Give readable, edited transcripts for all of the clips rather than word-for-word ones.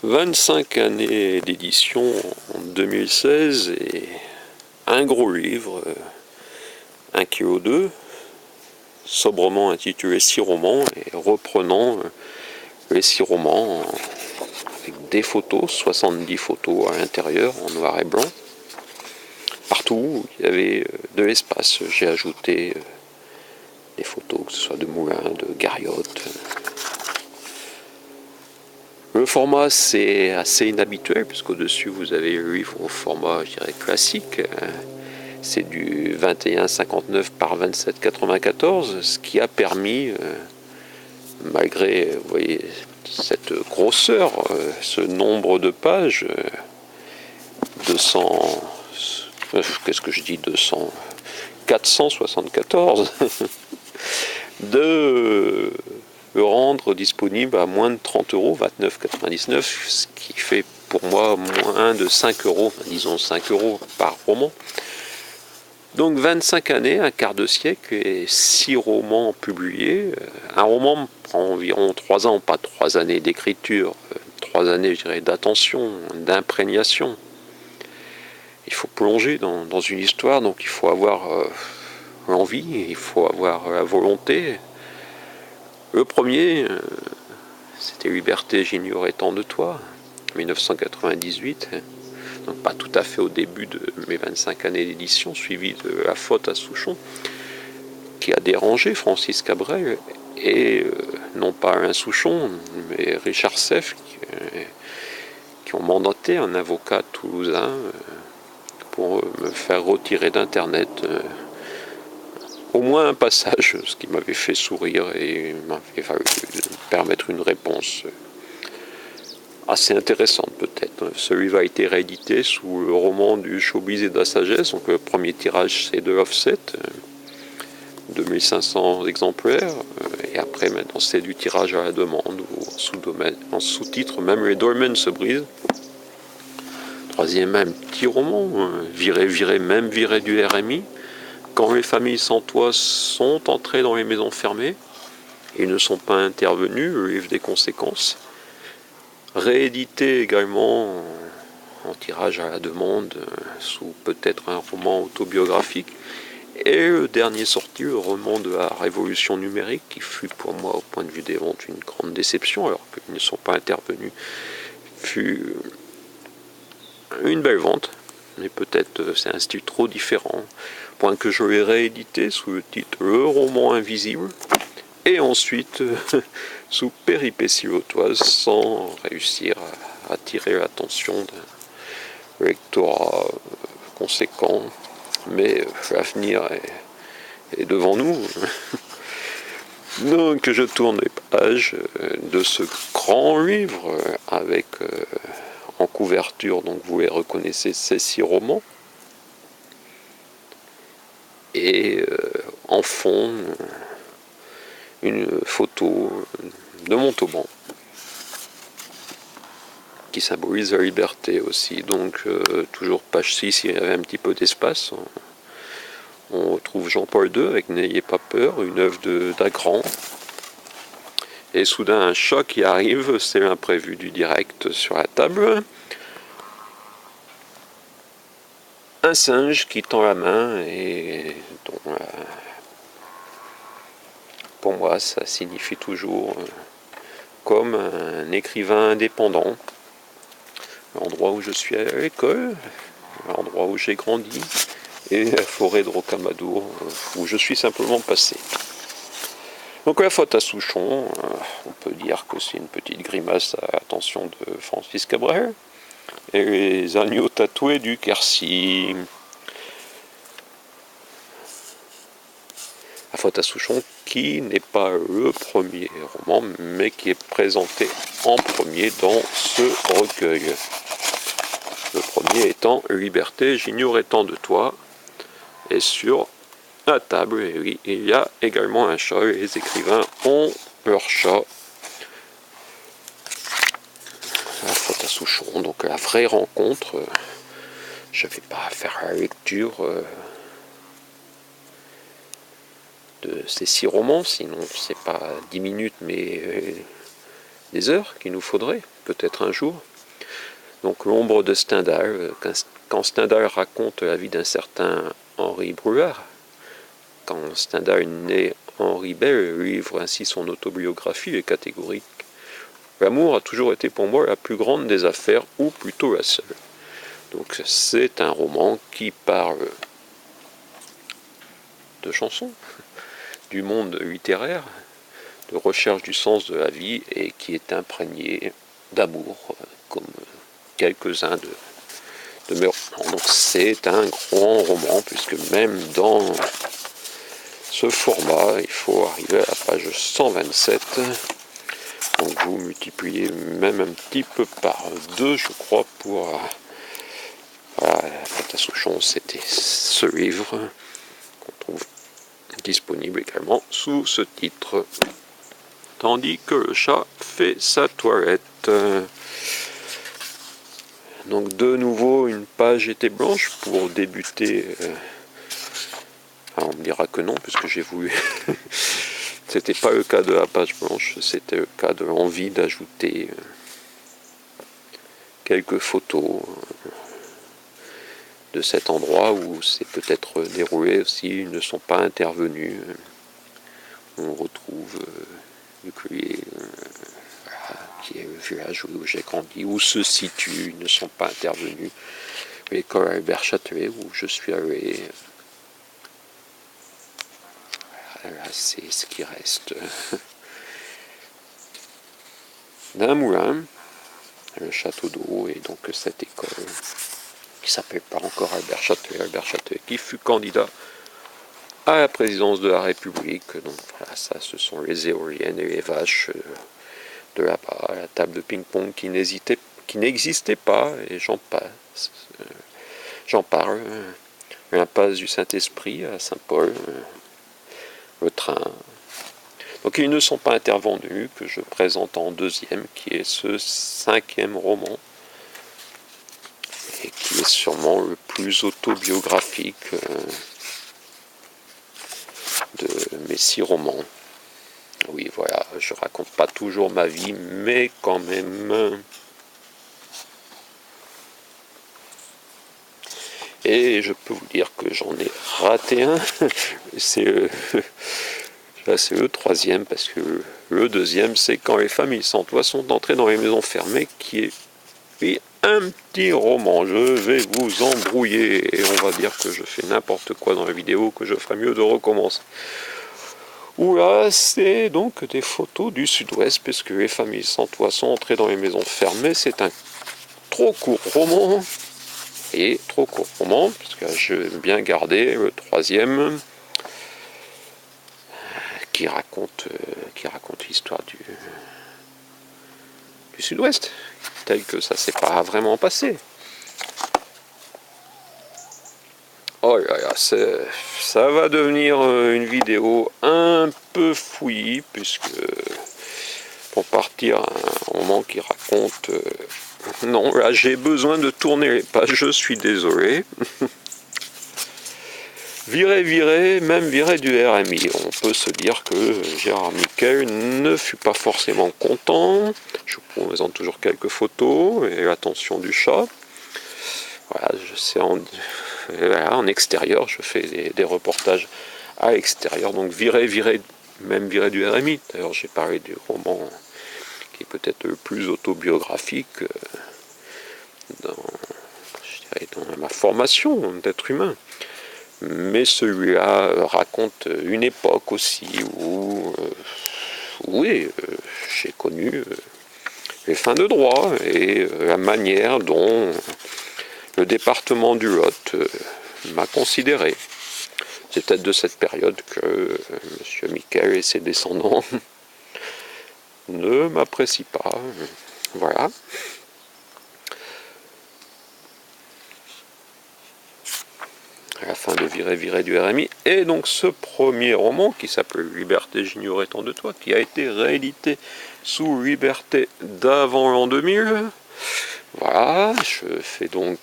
25 années d'édition en 2016 et un gros livre, 1,2 kg, sobrement intitulé 6 romans et reprenant les 6 romans avec des photos, 70 photos à l'intérieur en noir et blanc. Partout où il y avait de l'espace, j'ai ajouté des photos, que ce soit de moulins, de gariotes. Le format c'est assez inhabituel puisqu'au-dessus vous avez le livre au format je dirais classique. C'est du 21,59 par 27,94, ce qui a permis, malgré vous voyez, cette grosseur, ce nombre de pages, 200, qu'est-ce que je dis 200, 474, de le rendre disponible à moins de 30 €, 29,99, ce qui fait pour moi moins de 5 €, disons 5 € par roman. Donc 25 années, un quart de siècle et 6 romans publiés. Un roman prend environ 3 ans, pas 3 années d'écriture, 3 années je dirais d'attention, d'imprégnation. Il faut plonger dans une histoire, donc il faut avoir l'envie, il faut avoir la volonté. Le premier, c'était Liberté, j'ignorais tant de toi, 1998. Donc pas tout à fait au début de mes 25 années d'édition, suivi de La faute à Souchon, qui a dérangé Francis Cabrel, et non pas Alain Souchon, mais Richard Seff, qui ont mandaté un avocat toulousain pour me faire retirer d'Internet au moins un passage, ce qui m'avait fait sourire et m'avait fallu permettre une réponse assez intéressante peut-être. Ce livre a été réédité sous le roman du showbiz et de la sagesse, donc le premier tirage c'est de Offset, 2500 exemplaires, et après maintenant c'est du tirage à la demande, ou en sous-titre même les dolmens se brisent. Troisième, un petit roman, viré du RMI, quand les familles sans toit sont entrées dans les maisons fermées et ne sont pas intervenues, le livre des conséquences. Réédité également en tirage à la demande, sous peut-être un roman autobiographique. Et le dernier sorti, le roman de la révolution numérique, qui fut pour moi, au point de vue des ventes, une grande déception, alors qu'ils ne sont pas intervenus, fut une belle vente, mais peut-être c'est un style trop différent, point que je l'ai réédité sous le titre Le roman invisible, et ensuite sous Péripéties vautoises, sans réussir à attirer l'attention d'un lectorat conséquent, mais l'avenir est devant nous. Donc je tourne les pages de ce grand livre avec en couverture, donc vous les reconnaissez, ces 6 romans, et en fond une photo de Montauban qui symbolise la liberté aussi. Donc toujours page 6, il y avait un petit peu d'espace. On retrouve Jean-Paul II avec N'ayez pas peur, une œuvre d'Agrand. Et soudain un choc qui arrive, c'est l'imprévu du direct sur la table. Un singe qui tend la main et dont pour moi ça signifie toujours comme un écrivain indépendant, l'endroit où je suis à l'école, l'endroit où j'ai grandi, et la forêt de Rocamadour où je suis simplement passé. Donc La faute à Souchon, on peut dire que c'est une petite grimace à l'attention de Francis Cabrel, et les agneaux tatoués du Quercy. La faute à Souchon, qui n'est pas le premier roman, mais qui est présenté en premier dans ce recueil. Le premier étant Liberté, j'ignorais tant de toi, et sur la table, il y a également un chat, et les écrivains ont leur chat. La faute à Souchon, donc la vraie rencontre. Je ne vais pas faire la lecture de ces 6 romans, sinon c'est pas 10 minutes mais des heures qu'il nous faudrait, peut-être un jour. Donc l'ombre de Stendhal, quand Stendhal raconte la vie d'un certain Henri Breuer, quand Stendhal naît Henri Bell livre ainsi son autobiographie est catégorique. L'amour a toujours été pour moi la plus grande des affaires, ou plutôt la seule. Donc c'est un roman qui parle de chansons, du monde littéraire, de recherche du sens de la vie et qui est imprégné d'amour, comme quelques-uns de mes romans. Donc c'est un grand roman, puisque même dans ce format, il faut arriver à la page 127. Donc vous multipliez même un petit peu par 2, je crois, pour... Voilà, la fête à Souchon, c'était ce livre qu'on trouve disponible également sous ce titre. Tandis que le chat fait sa toilette. Donc de nouveau une page était blanche pour débuter. Alors on me dira que non, puisque j'ai voulu. C'était pas le cas de la page blanche, c'était le cas de l'envie d'ajouter quelques photos de cet endroit où c'est peut-être déroulé aussi, ils ne sont pas intervenus. On retrouve Ucluy, qui est le village où j'ai grandi, où se situent, ils ne sont pas intervenus. L'école Albert Châtelet, où je suis allé. Là, c'est ce qui reste d'un moulin, le château d'eau, et donc cette école qui s'appelle pas encore Albert Châtelet, qui fut candidat à la présidence de la République. Donc voilà, ça, ce sont les éoliennes et les vaches de là-bas, la table de ping-pong qui n'existait pas, et j'en parle. L'impasse du Saint-Esprit à Saint-Paul, le train. Donc ils ne sont pas intervenus, que je présente en deuxième, qui est ce 5e roman, et qui est sûrement le plus autobiographique de mes 6 romans. Oui, voilà, je raconte pas toujours ma vie, mais quand même. Et je peux vous dire que j'en ai raté un. C'est le 3e, parce que le 2e, c'est quand les familles sans toit sont entrées dans les maisons fermées, qui est un petit roman. Je vais vous embrouiller, et on va dire que je fais n'importe quoi dans la vidéo, que je ferais mieux de recommencer. Oula, c'est donc des photos du sud-ouest, puisque les familles sans toit sont entrées dans les maisons fermées. C'est un trop court roman, et trop court roman, parce que je vais bien garder le 3e, qui raconte l'histoire du sud-ouest, tel que ça s'est pas vraiment passé. Oh là là, ça va devenir une vidéo un peu fouillie, puisque pour partir un roman qui raconte... non, là j'ai besoin de tourner les pages, je suis désolé. Même virer du RMI. On peut se dire que Gérard Miquel ne fut pas forcément content. Je vous présente toujours quelques photos et l'attention du chat. Voilà, je sais en extérieur, je fais des reportages à l'extérieur. Donc même virer du RMI. D'ailleurs, j'ai parlé du roman qui est peut-être le plus autobiographique dans ma formation d'être humain. Mais celui-là raconte une époque aussi où, j'ai connu les fins de droit et la manière dont le département du Lot m'a considéré. C'est peut-être de cette période que M. Miquel et ses descendants ne m'apprécient pas. Voilà. À la fin de virer du RMI, et donc ce premier roman qui s'appelle Liberté, j'ignorais tant de toi, qui a été réédité sous Liberté d'avant l'an 2000. Voilà, je fais donc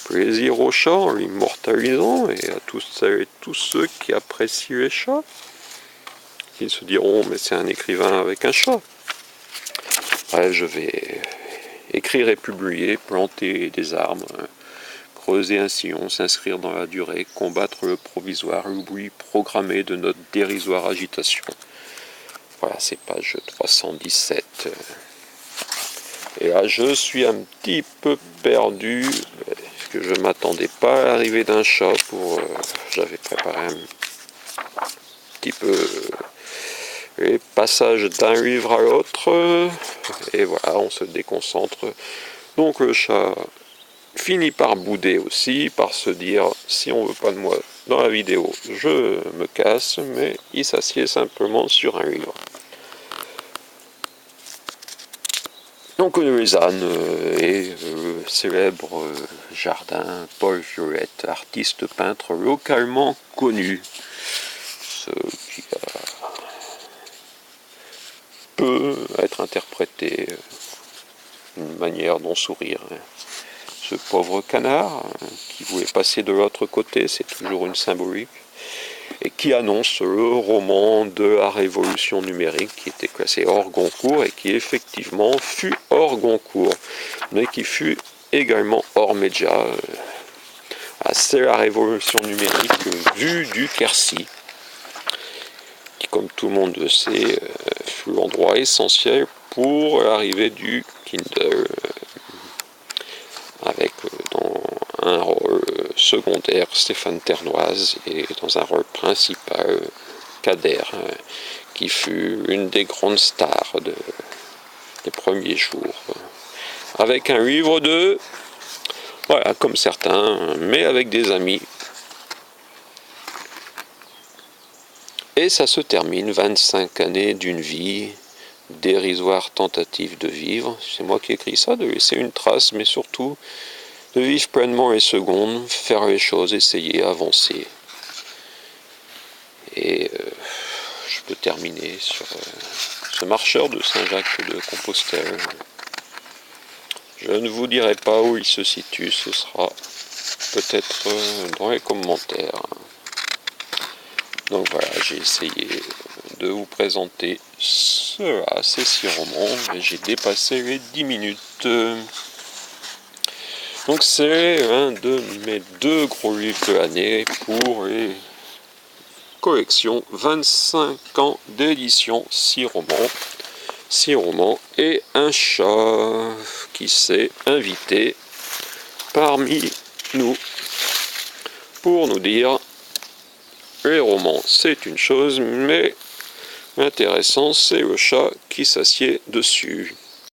plaisir aux chats en l'immortalisant, et à tous celles et tous ceux qui apprécient les chats, qui se diront mais c'est un écrivain avec un chat. Bref, je vais écrire et publier, planter des arbres, creuser un sillon, s'inscrire dans la durée, combattre le provisoire, l'oubli programmé de notre dérisoire agitation. Voilà, c'est page 317. Et là, je suis un petit peu perdu, parce que je ne m'attendais pas à l'arrivée d'un chat. J'avais préparé un petit peu les passages d'un livre à l'autre. Et voilà, on se déconcentre. Donc le chat finit par bouder aussi, par se dire, si on veut pas de moi dans la vidéo, je me casse, mais il s'assied simplement sur un livre. Donc Lausanne et célèbre jardin Paul Violette, artiste peintre localement connu, ce qui peut être interprété d'une manière dont sourire. Ce pauvre canard qui voulait passer de l'autre côté, c'est toujours une symbolique, et qui annonce le roman de la révolution numérique qui était classé hors Goncourt et qui effectivement fut hors Goncourt, mais qui fut également hors média. C'est la révolution numérique vue du Quercy, qui, comme tout le monde le sait, fut l'endroit essentiel pour l'arrivée du Kindle, avec dans un rôle secondaire Stéphane Ternoise et dans un rôle principal Kader, qui fut une des grandes stars des premiers jours, avec un livre de, voilà, comme certains, mais avec des amis. Et ça se termine, 25 années d'une vie, dérisoire tentative de vivre, c'est moi qui écris ça, de laisser une trace, mais surtout de vivre pleinement les secondes, faire les choses, essayer, avancer. Et je peux terminer sur ce marcheur de Saint-Jacques de Compostelle. Je ne vous dirai pas où il se situe, ce sera peut-être dans les commentaires. Donc voilà, j'ai essayé de vous présenter cela, ces 6 romans, mais j'ai dépassé les 10 minutes. Donc c'est un de mes 2 gros livres de l'année pour les collections 25 ans d'édition, 6 romans et un chat qui s'est invité parmi nous pour nous dire les romans c'est une chose, mais l'intéressant c'est le chat qui s'assied dessus.